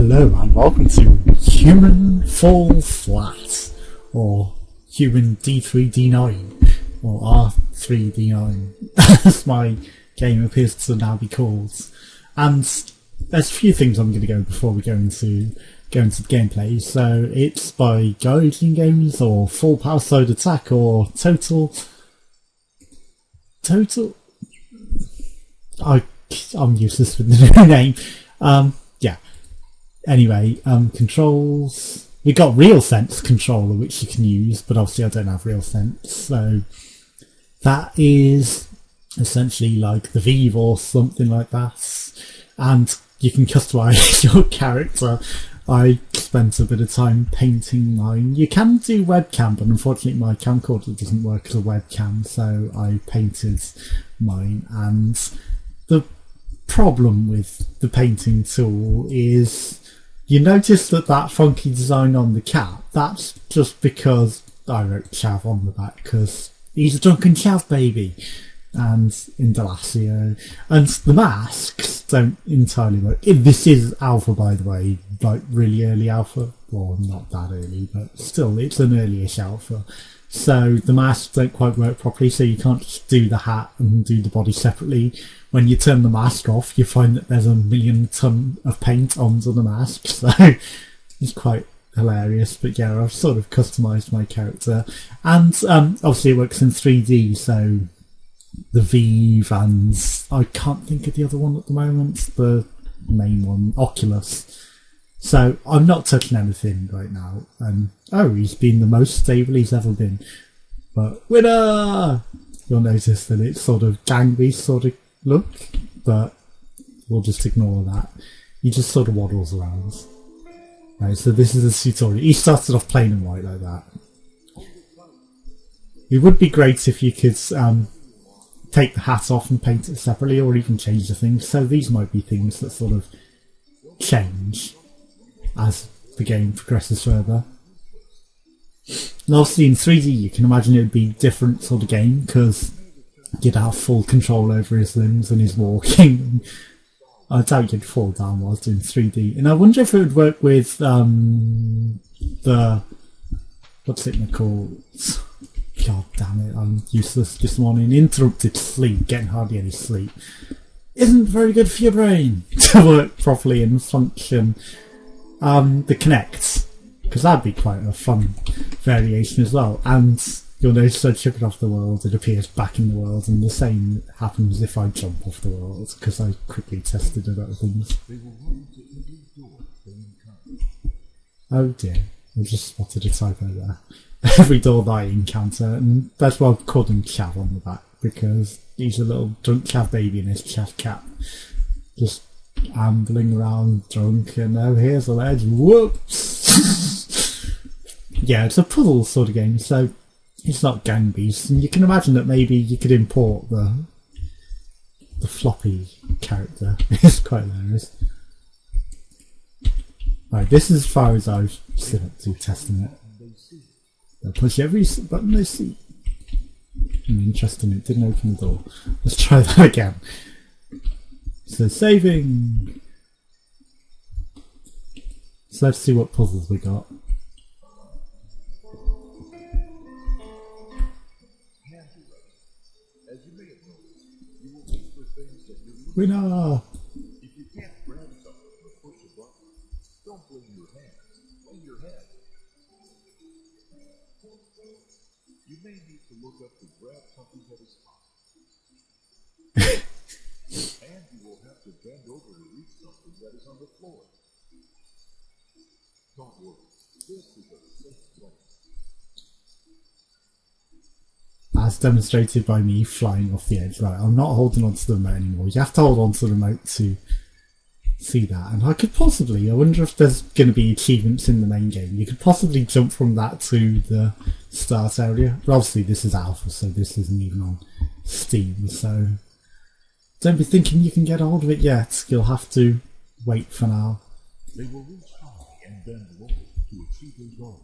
Hello and welcome to Human Fall Flat, or Human D3D9, or R3D9, as my game appears to now be called. And there's a few things I'm going to go before we go into the gameplay. So it's by Guardian Games, or Full Power Slide Attack, or Total. I'm useless with the new name. Yeah. Anyway, controls. We got RealSense controller, which you can use, but obviously I don't have RealSense, so that is essentially like the Vive or something like that, and you can customize your character. I spent a bit of time painting mine. You can do webcam, but unfortunately my camcorder doesn't work as a webcam, so I painted mine. And the problem with the painting tool is you notice that funky design on the cat. That's just because I wrote Chav on the back, because he's a Drunken Chav baby, and Indelacio. And the masks don't entirely work. This is alpha, by the way, like really early alpha. Well, not that early, but still, it's an early-ish alpha. So the masks don't quite work properly, so you can't just do the hat and do the body separately. When you turn the mask off, you find that there's a million ton of paint onto the mask, so it's quite hilarious. But yeah, I've sort of customised my character, and obviously it works in 3D, so the Vive, and I can't think of the other one at the moment, the main one, Oculus. So I'm not touching anything right now, and oh, he's been the most stable he's ever been. But winner! You'll notice that it's sort of gang beast sort of look, but we'll just ignore that. He just sort of waddles around. Right, so this is a tutorial. He started off plain and white like that. It would be great if you could take the hat off and paint it separately, or even change the things. So these might be things that sort of change as the game progresses further. And obviously in 3D you can imagine it would be a different sort of game, because you'd have full control over his limbs and his walking. I doubt you'd fall down whilst doing 3D. And I wonder if it would work with the... what's it called? God damn it, I'm useless this morning. Interrupted sleep, getting hardly any sleep, isn't very good for your brain to work properly and function. The Kinect, because that'd be quite a fun variation as well. And you'll notice I chip it off the world, it appears back in the world, and the same happens if I jump off the world, because I quickly tested it other things. Oh dear, I just spotted a typo there. Every door that I encounter, and that's why I've called him Chav on the back, because he's a little drunk Chav baby in his Chav cap, just ambling around drunk, and oh, here's a ledge, whoops! Yeah, it's a puzzle sort of game, so it's not gang beasts, and you can imagine that maybe you could import the floppy character. It's quite hilarious. Right, this is as far as I've set up to testing it. They'll push every button they see. Interesting, it didn't open the door. Let's try that again. So saving. So let's see what puzzles we got. Winner! If you can't grab something or push a button, don't blame your hands, blame your head. You may need to look up to grab something that is hot. And you will have to bend over to reach something that is on the floor. Don't worry, this is a safe place. As demonstrated by me flying off the edge. Right, I'm not holding onto the remote anymore. You have to hold onto the remote to see that. And I could possibly, I wonder if there's going to be achievements in the main game. You could possibly jump from that to the start area. But obviously this is alpha, so this isn't even on Steam. So don't be thinking you can get hold of it yet. You'll have to wait for now. They will reach high and bend low to achieve their goal.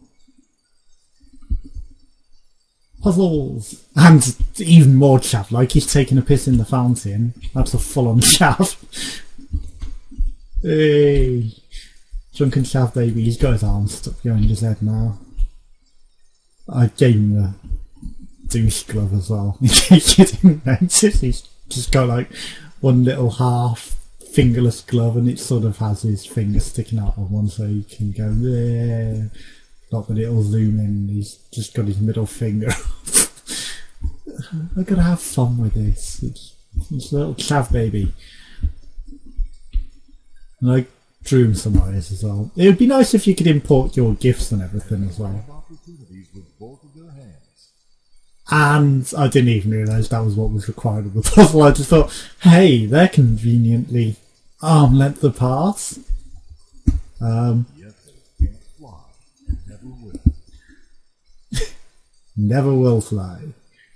Puzzles! And even more chav, like he's taking a piss in the fountain. That's a full-on chav. Hey! Drunken Chav baby, he's got his arms stuck behind his head now. I gave him the douche glove as well, in case you didn't notice. He's just got like one little half fingerless glove and it sort of has his finger sticking out on one so he can go there. Not that it'll zoom in, he's just got his middle finger. I've got to have fun with this. It's a little Chav baby. And I drew him some eyes as well. It would be nice if you could import your GIFs and everything as well. And I didn't even realise that was what was required of the puzzle. I just thought, hey, they're conveniently arm length apart. Never will fly.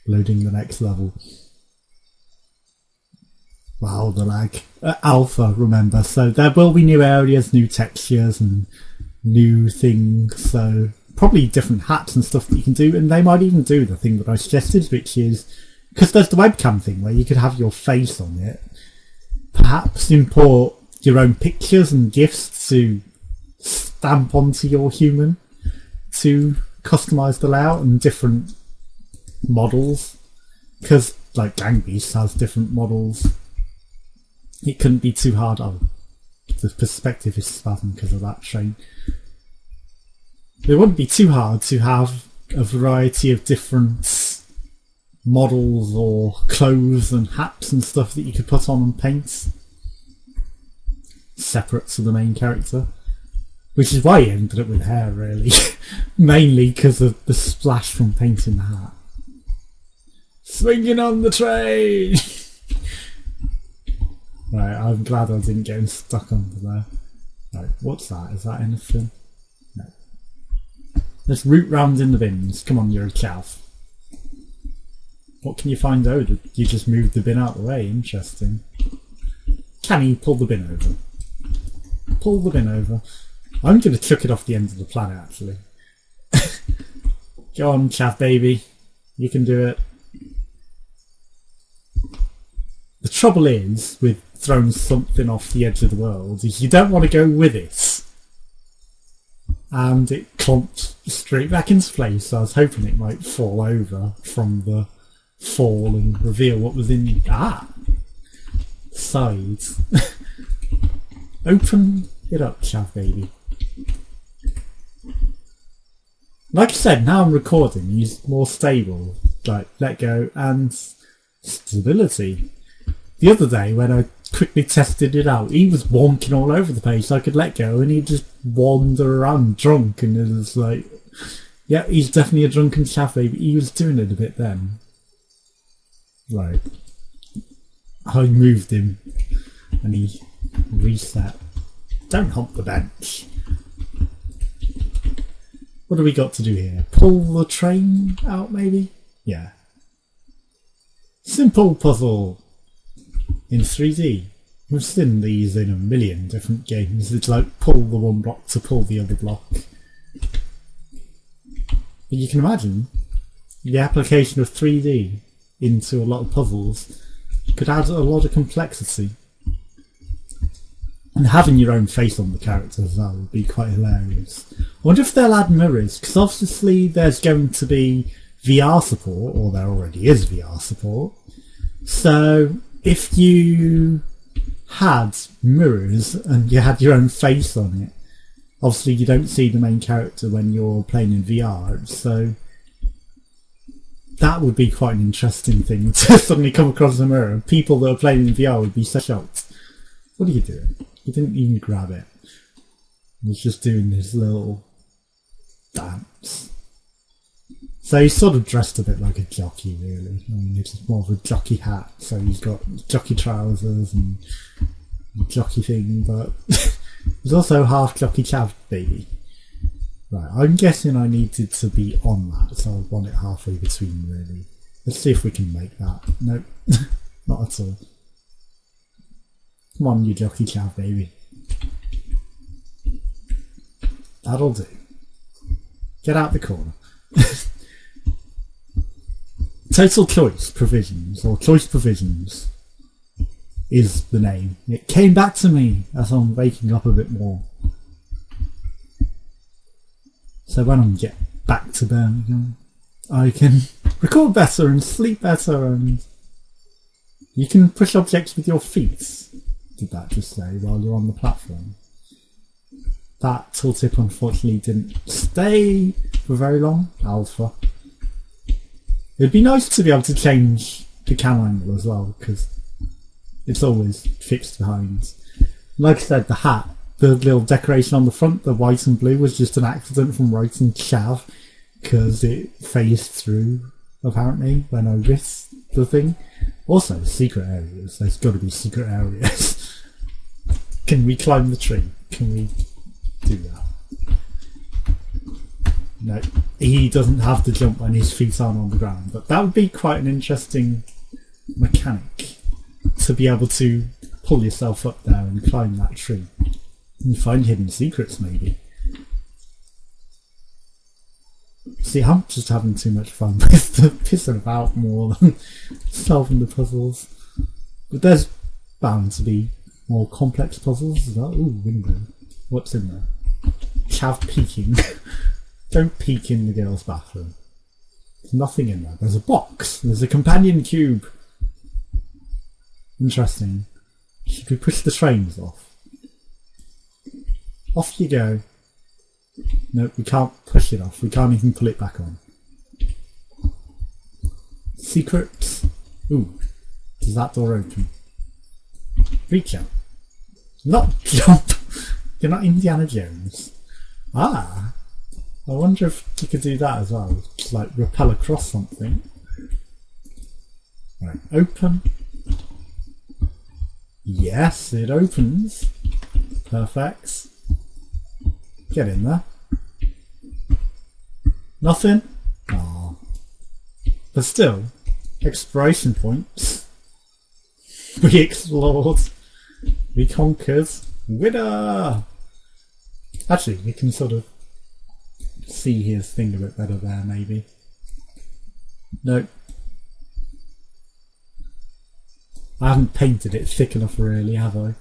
Loading the next level. Wow, the lag. Alpha, remember. So there will be new areas, new textures and new things. So probably different hats and stuff that you can do. And they might even do the thing that I suggested, which is, because there's the webcam thing where you could have your face on it. Perhaps import your own pictures and GIFs to stamp onto your human to customise the layout and different models, because like Gang Beast has different models. It couldn't be too hard. Oh, the perspective is spasm because of that train. It wouldn't be too hard to have a variety of different models or clothes and hats and stuff that you could put on and paint separate to the main character. Which is why he ended up with hair, really. Mainly because of the splash from painting the hat. Swinging on the train! Right, I'm glad I didn't get him stuck under there. Right, what's that? Is that anything? No. Let's root round in the bins. Come on, you're a chav. What can you find out? You just moved the bin out of the way. Interesting. Can he pull the bin over? Pull the bin over. I'm going to chuck it off the end of the planet, actually. Go on, chav baby. You can do it. The trouble is, with throwing something off the edge of the world, is you don't want to go with it. And it clumps straight back into place, so I was hoping it might fall over from the fall and reveal what was in... sides. Open it up, chav baby. Like I said, now I'm recording, he's more stable. Like, let go and stability. The other day, when I quickly tested it out, he was wonking all over the place. I could let go and he'd just wander around drunk, and it was like, yeah, he's definitely a drunken chav baby. He was doing it a bit then. Right. I moved him and he reset. Don't hump the bench. What do we got to do here? Pull the train out, maybe? Yeah. Simple puzzle in 3D. We've seen these in a million different games. It's like pull the one block to pull the other block. But you can imagine the application of 3D into a lot of puzzles could add a lot of complexity. And having your own face on the character as well would be quite hilarious. I wonder if they'll add mirrors, because obviously there's going to be VR support, or there already is VR support. So if you had mirrors and you had your own face on it, obviously you don't see the main character when you're playing in VR, so that would be quite an interesting thing to suddenly come across a mirror. People that are playing in VR would be so shocked. What are you doing? You didn't even grab it. He was just doing this little dance. So he's sort of dressed a bit like a jockey, really. I mean, it's more of a jockey hat, so he's got jockey trousers and jockey thing, but he's also half jockey chav baby. Right, I'm guessing I needed to be on that, so I want it halfway between, really. Let's see if we can make that. Nope, not at all. Come on, you jockey chav baby. That'll do. Get out the corner. Total Choice Provisions, or Choice Provisions, is the name. It came back to me as I'm waking up a bit more. So when I get back to Birmingham, I can record better and sleep better, and you can push objects with your feet. Did that just say while you're on the platform? That tooltip unfortunately didn't stay for very long. Alpha. It'd be nice to be able to change the camera angle as well, because it's always fixed behind. Like I said, the hat, the little decoration on the front, the white and blue, was just an accident from writing Chav, because it phased through, apparently, when I risked the thing. Also, secret areas. There's got to be secret areas. Can we climb the tree? Can we do that? No, he doesn't have to jump when his feet aren't on the ground, but that would be quite an interesting mechanic, to be able to pull yourself up there and climb that tree and find hidden secrets, maybe. See, I'm just having too much fun with the pissing about more than solving the puzzles. But there's bound to be more complex puzzles as well. Ooh, window. What's in there? Chav peeking. Don't peek in the girls' bathroom. There's nothing in there. There's a box. There's a companion cube. Interesting. Should we push the trains off? Off you go. No, we can't push it off. We can't even pull it back on. Secrets. Ooh. Does that door open? Reach out. Not jump. You're not Indiana Jones. Ah. I wonder if you could do that as well. Just like rappel across something. Right. Open. Yes, it opens. Perfect. Get in there. Nothing? Aww. But still, exploration points. We explored. We conquered. Winner! Actually, we can sort of see his thing a bit better there, maybe. Nope. I haven't painted it thick enough really, have I?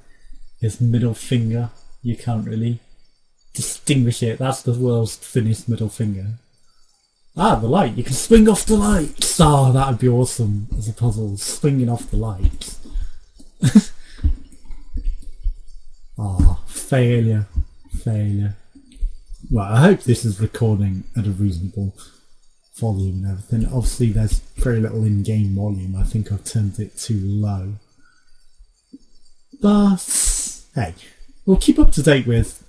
His middle finger, you can't really distinguish it. That's the world's thinnest middle finger. Ah, the light. You can swing off the lights. Oh, that would be awesome as a puzzle. Swinging off the lights. Ah, failure. Failure. Right, I hope this is recording at a reasonable volume and everything. Obviously there's very little in-game volume. I think I've turned it too low. But, hey, we'll keep up to date with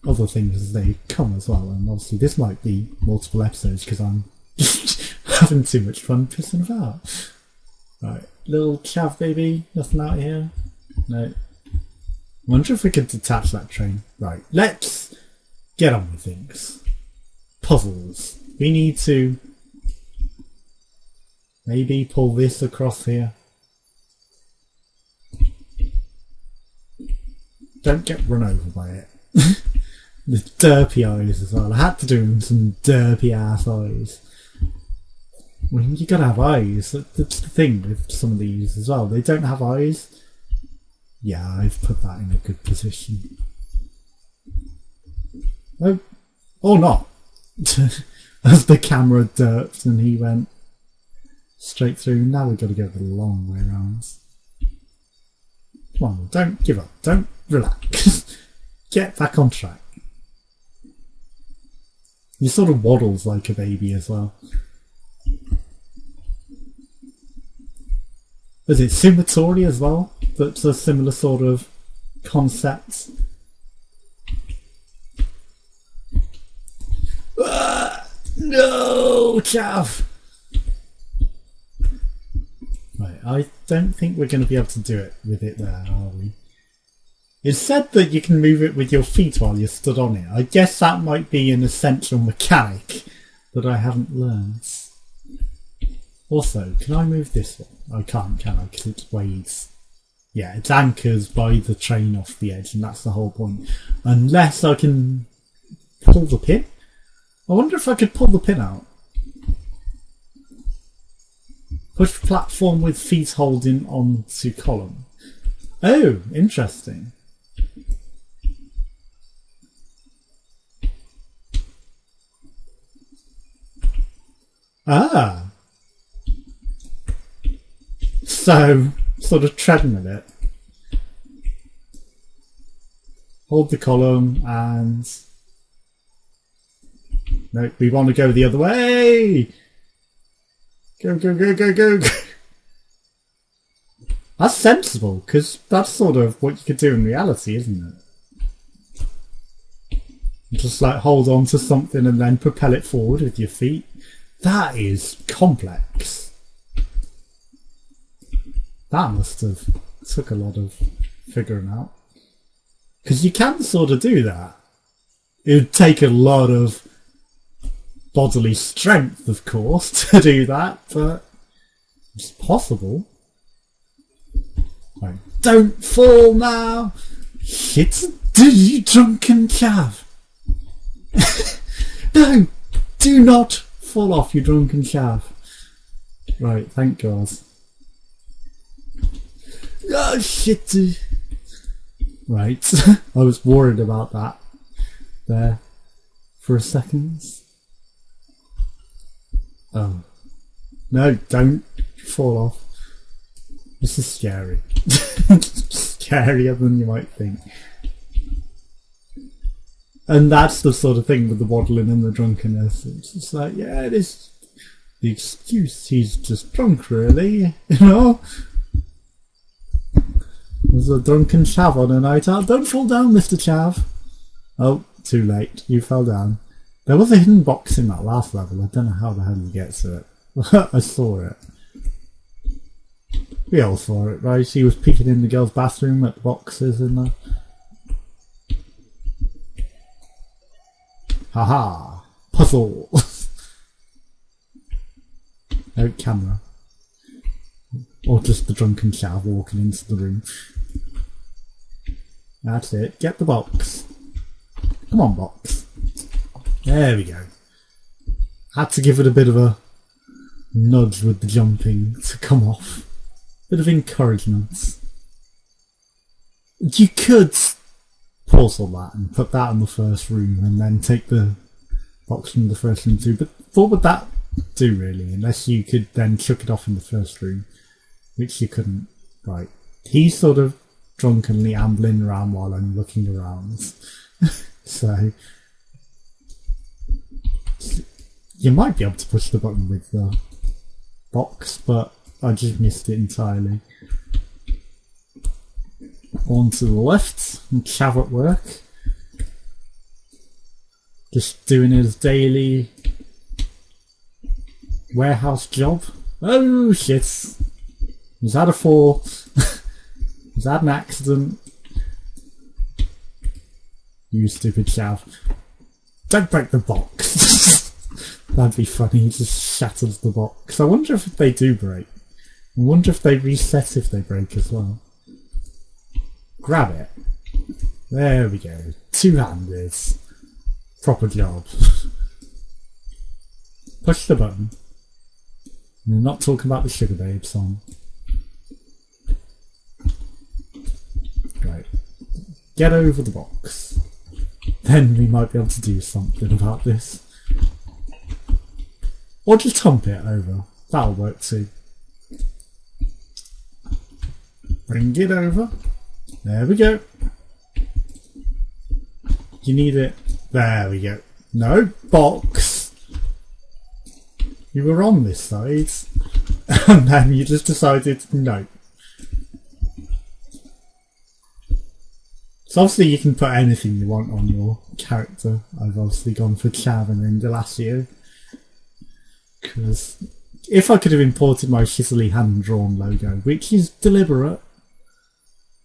other things as they come as well. And obviously this might be multiple episodes because I'm having too much fun pissing about. Right, little Chav baby, nothing out here? No. Wonder if we could detach that train. Right, let's get on with things. Puzzles. We need to maybe pull this across here. Don't get run over by it. The derpy eyes as well. I had to do them some derpy ass eyes. Well, you gotta have eyes. That's the thing with some of these as well. They don't have eyes. Yeah, I've put that in a good position. Oh, or not. As the camera derped and he went straight through. Now we've got to go the long way around. Come on, don't give up. Don't relax. Get back on track. He sort of waddles like a baby as well. Is it Sumatori as well? That's a similar sort of concept. No, Chav! Right, I don't think we're going to be able to do it with it there, are we? It's said that you can move it with your feet while you're stood on it. I guess that might be an essential mechanic that I haven't learned. Also, can I move this one? I can't, can I? Because it weighs. Yeah, it's anchors by the train off the edge, and that's the whole point. Unless I can pull the pin? I wonder if I could pull the pin out. Push platform with feet holding onto column. Oh, interesting. Ah, so sort of treadmill it. Hold the column and... No, we want to go the other way! Go, go, go, go, go! That's sensible, because that's sort of what you could do in reality, isn't it? Just like hold on to something and then propel it forward with your feet. That is complex. That must have took a lot of figuring out. Because you can sort of do that. It would take a lot of bodily strength, of course, to do that, but it's possible. Like, don't fall now! Shit, you drunken chav! No! Do not fall off, you drunken chav! Right, thank God. Oh shit! Right, I was worried about that there for a second. Oh. No, don't fall off. This is scary. Scarier than you might think. And that's the sort of thing with the waddling and the drunkenness. It's just like, yeah, it is the excuse. He's just drunk, really, you know? There's a drunken chav on a night out. Don't fall down, Mr. Chav. Oh, too late. You fell down. There was a hidden box in that last level. I don't know how the hell you get to it. I saw it. We all saw it, right? She was peeking in the girls' bathroom at the boxes in there. Haha! Puzzle! No camera. Or just the drunken chav walking into the room. That's it. Get the box. Come on, box. There we go. Had to give it a bit of a nudge with the jumping to come off. Bit of encouragement. You could pause all that and put that in the first room and then take the box from the first room too, but what would that do really, unless you could then chuck it off in the first room, which you couldn't. Right, he's sort of drunkenly ambling around while I'm looking around. So you might be able to push the button with the box, but I just missed it entirely. On to the left, and Chav at work. Just doing his daily warehouse job. Oh shit! He's had a fall. He's had an accident. You stupid Chav. Don't break the box. That'd be funny, he just shatters the box. I wonder if they do break. I wonder if they reset if they break as well. Grab it. There we go. Two-handed. Proper job. Push the button. We're not talking about the Sugar Babe song. Right. Get over the box. Then we might be able to do something about this. Or just hump it over. That'll work too. Bring it over. There we go. You need it. There we go. No, box. You were on this side. And then you just decided no. So obviously you can put anything you want on your character. I've obviously gone for Chav and Indelacio. Because if I could have imported my shizzily hand-drawn logo, which is deliberate,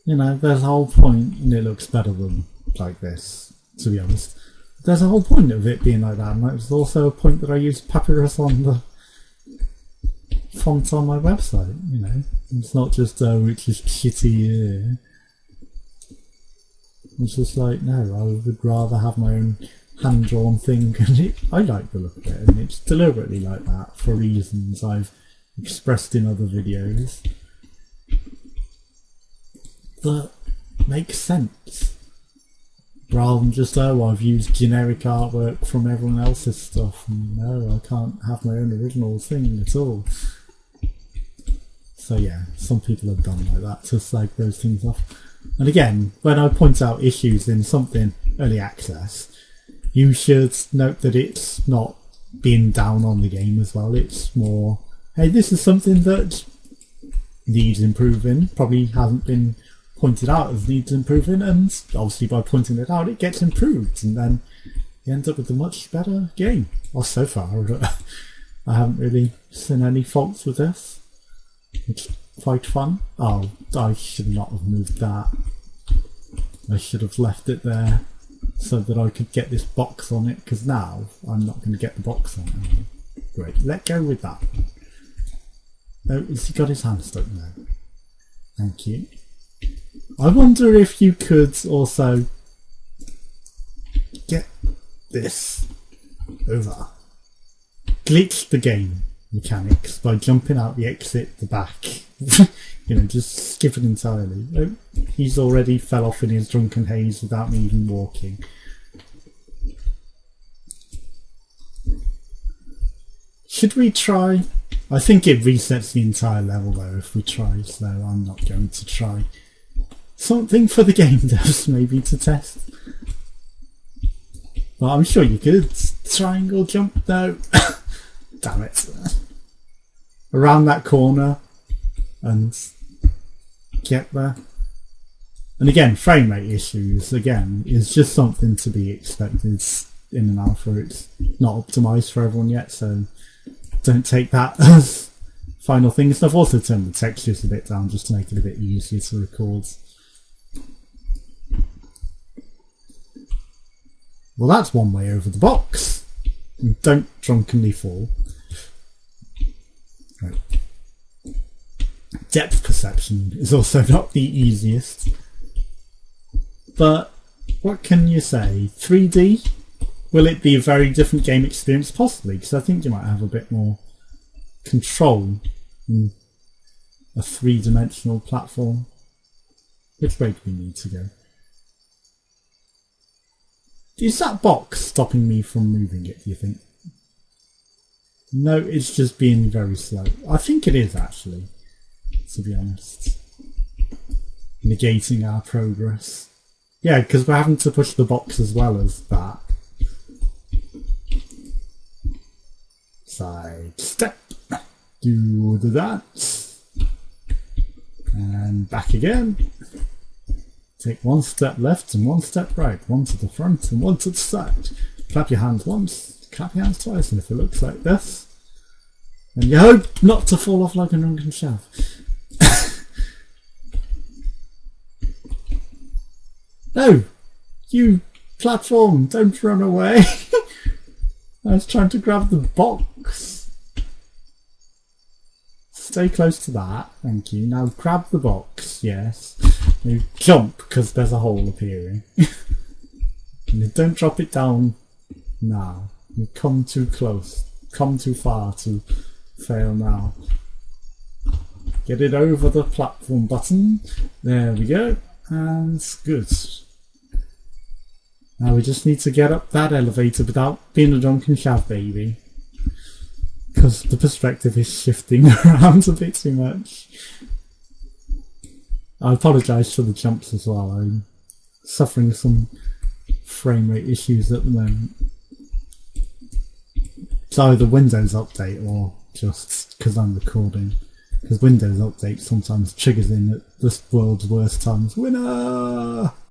you know, there's a whole point, and it looks better than like this, to be honest. There's a whole point of it being like that, and there's also a point that I used papyrus on the font on my website, you know. It's not just, which is shitty, It's just like, no, I would rather have my own hand-drawn thing, and I like the look of it, and it's deliberately like that for reasons I've expressed in other videos that make sense. Rather than just, oh, I've used generic artwork from everyone else's stuff. No, I can't have my own original thing at all. So yeah, some people have done like that to slag those things off. And again, when I point out issues in something early access, you should note that it's not being down on the game as well. It's more, hey, this is something that needs improving, probably hasn't been pointed out as needs improving, and obviously by pointing it out it gets improved, and then you end up with a much better game. Or so far, I haven't really seen any faults with this. It's quite fun. Oh, I should not have moved that. I should have left it there so that I could get this box on it, because now I'm not going to get the box on it. Great, let go with that. Oh, has he got his hand stuck now? Thank you. I wonder if you could also get this over. Glitch the game mechanics by jumping out the exit the back. You know, just skip it entirely. Oh, he's already fell off in his drunken haze without me even walking. Should we try? I think it resets the entire level though if we try, so I'm not going to try. Something for the game devs maybe to test. Well, I'm sure you could. Triangle jump? No. Damn it. Around that corner and get there. And again, frame rate issues, again, is just something to be expected in an alpha. It's not optimised for everyone yet, so don't take that as final things. I've also turned the textures a bit down just to make it a bit easier to record. Well, that's one way over the box. And don't drunkenly fall. Right. Depth perception is also not the easiest. But what can you say? 3D? Will it be a very different game experience? Possibly, because I think you might have a bit more control in a three-dimensional platform. Which way do we need to go? Is that box stopping me from moving it, do you think? No, it's just being very slow. I think it is, actually, to be honest. Negating our progress. Yeah, because we're having to push the box as well as that. Side step. Do the dance. And back again. Take one step left and one step right, one to the front and one to the side. Clap your hands once, clap your hands twice, and if it looks like this, and you hope not to fall off like a drunken chav. No! You platform, don't run away! I was trying to grab the box. Stay close to that, thank you. Now grab the box, yes. You jump because there's a hole appearing. And you don't drop it down now. You come too close. Come too far to fail now. Get it over the platform button. There we go. And good. Now we just need to get up that elevator without being a drunken chav baby. Because the perspective is shifting around a bit too much. I apologise for the jumps as well. I'm suffering some frame rate issues at the moment. It's either Windows Update or just because I'm recording. Because Windows Update sometimes triggers in at the world's worst times. Winner!